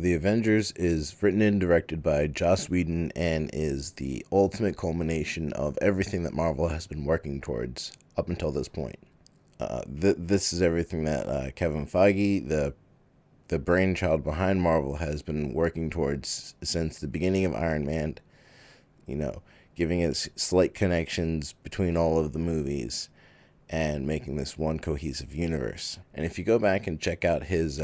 The Avengers is written and directed by Joss Whedon and is the ultimate culmination of everything that Marvel has been working towards up until this point. This is everything that Kevin Feige, the brainchild behind Marvel, has been working towards since the beginning of Iron Man. You know, giving us slight connections between all of the movies and making this one cohesive universe. And if you go back and check out his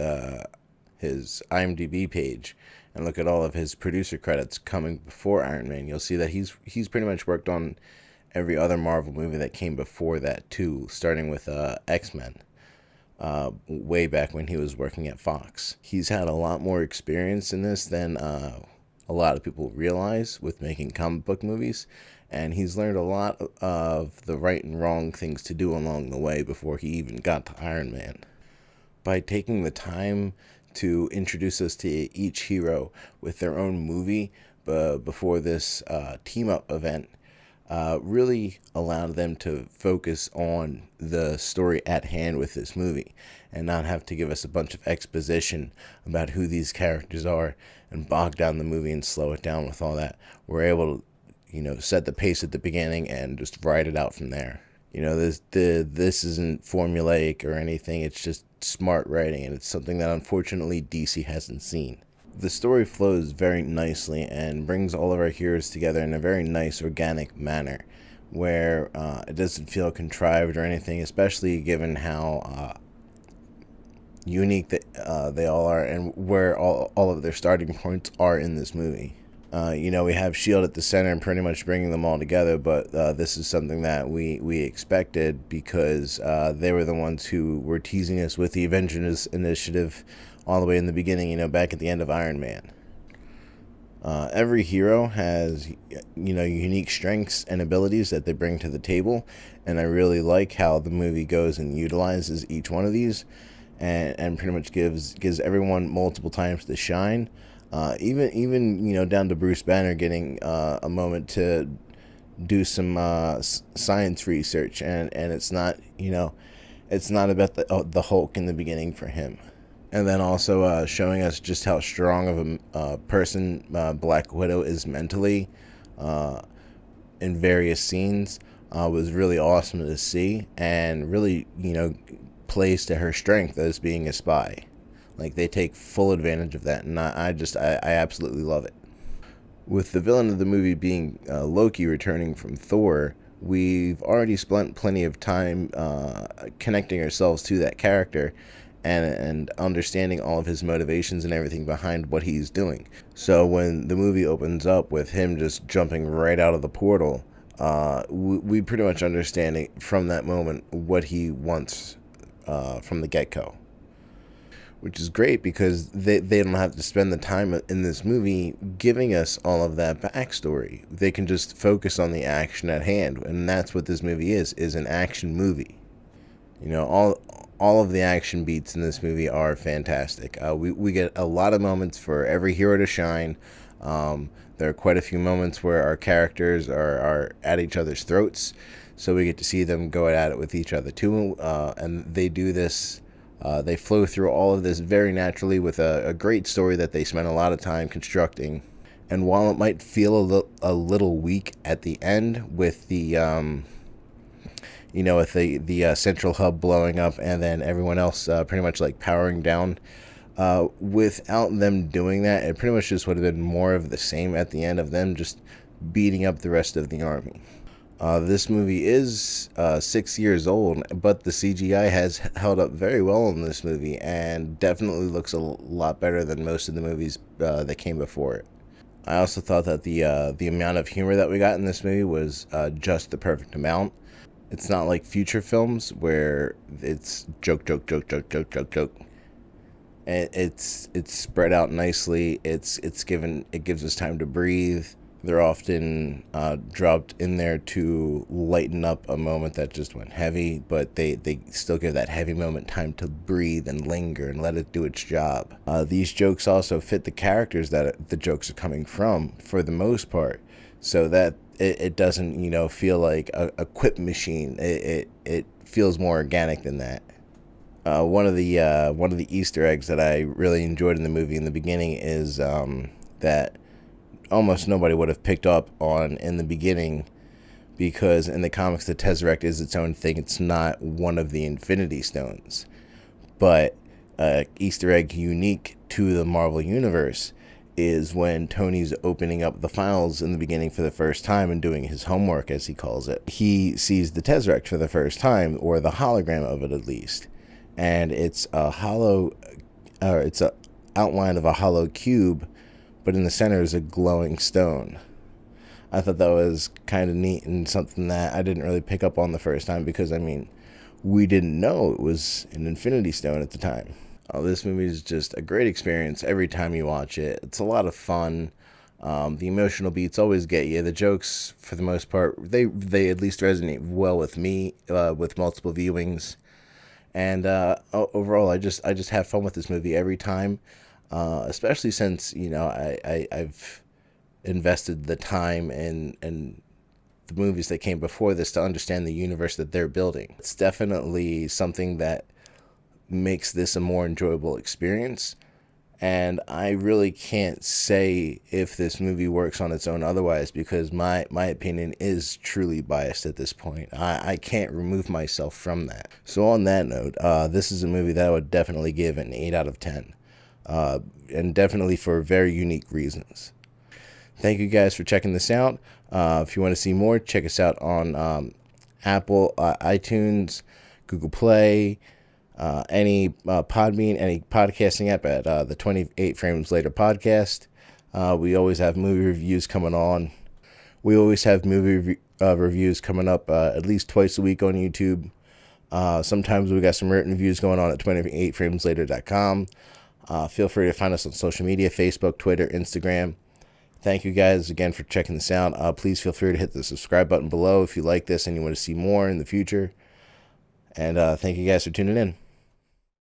IMDb page and look at all of his producer credits coming before Iron Man, you'll see that he's pretty much worked on every other Marvel movie that came before that too, starting with X-Men. Way back when he was working at Fox. He's had a lot more experience in this than a lot of people realize with making comic book movies, and he's learned a lot of the right and wrong things to do along the way before he even got to Iron Man. By taking the time to introduce us to each hero with their own movie before this team-up event, really allowed them to focus on the story at hand with this movie and not have to give us a bunch of exposition about who these characters are and bog down the movie and slow it down with all that. We're able to, set the pace at the beginning and just ride it out from there. This isn't formulaic or anything. It's just smart writing, and it's something that unfortunately DC hasn't seen. The story flows very nicely and brings all of our heroes together in a very nice, organic manner, where it doesn't feel contrived or anything, especially given how unique they all are and where all of their starting points are in this movie. We have S.H.I.E.L.D. at the center and pretty much bringing them all together, but this is something that we expected because they were the ones who were teasing us with the Avengers initiative all the way in the beginning, back at the end of Iron Man. Every hero has, unique strengths and abilities that they bring to the table, and I really like how the movie goes and utilizes each one of these and pretty much gives everyone multiple times to shine. Even down to Bruce Banner getting a moment to do some science research, and it's not about the Hulk in the beginning for him. And then also showing us just how strong of a person Black Widow is mentally in various scenes was really awesome to see, and really plays to her strength as being a spy. Like, they take full advantage of that, and I absolutely love it. With the villain of the movie being Loki returning from Thor, we've already spent plenty of time connecting ourselves to that character and understanding all of his motivations and everything behind what he's doing. So when the movie opens up with him just jumping right out of the portal, we pretty much understand from that moment what he wants from the get-go. Which is great because they don't have to spend the time in this movie giving us all of that backstory. They can just focus on the action at hand, and that's what this movie is an action movie. All of the action beats in this movie are fantastic. We get a lot of moments for every hero to shine. There are quite a few moments where our characters are at each other's throats, so we get to see them go at it with each other too, and they do this. They flow through all of this very naturally with a great story that they spent a lot of time constructing. And while it might feel a little weak at the end with the central hub blowing up and then everyone else pretty much like powering down, without them doing that, it pretty much just would have been more of the same at the end of them just beating up the rest of the army. This movie is 6 years old, but the CGI has held up very well in this movie and definitely looks a lot better than most of the movies that came before it. I also thought that the amount of humor that we got in this movie was just the perfect amount. It's not like future films where it's joke, joke, joke, joke, joke, joke, joke. And it's spread out nicely. It gives us time to breathe. They're often dropped in there to lighten up a moment that just went heavy, but they still give that heavy moment time to breathe and linger and let it do its job. These jokes also fit the characters that the jokes are coming from, for the most part, so that it doesn't, feel like a quip machine. It feels more organic than that. One of the Easter eggs that I really enjoyed in the movie in the beginning is that almost nobody would have picked up on in the beginning, because in the comics the Tesseract is its own thing. It's not one of the Infinity Stones, but Easter egg unique to the Marvel Universe is when Tony's opening up the files in the beginning for the first time and doing his homework, as he calls it. He sees the Tesseract for the first time, or the hologram of it at least, and it's a it's a outline of a hollow cube, but in the center is a glowing stone. I thought that was kind of neat and something that I didn't really pick up on the first time, because I mean, we didn't know it was an Infinity Stone at the time. This movie is just a great experience every time you watch it. It's a lot of fun. The emotional beats always get you. The jokes, for the most part, they at least resonate well with me with multiple viewings. And overall, I just have fun with this movie every time, especially since I've invested the time and the movies that came before this to understand the universe that they're building. It's definitely something that makes this a more enjoyable experience, and I really can't say if this movie works on its own otherwise, because my opinion is truly biased at this point. I can't remove myself from that. So on that note, this is a movie that I would definitely give an 8 out of 10, and definitely for very unique reasons. Thank you guys for checking this out. If you want to see more, check us out on Apple, iTunes, Google Play, any Podbean, any podcasting app at the 28 Frames Later podcast. We always have movie reviews coming on. We always have movie reviews coming up at least twice a week on YouTube. Sometimes we got some written reviews going on at 28frameslater.com. Feel free to find us on social media: Facebook, Twitter, Instagram. Thank you guys again for checking this out. Please feel free to hit the subscribe button below if you like this and you want to see more in the future. And thank you guys for tuning in.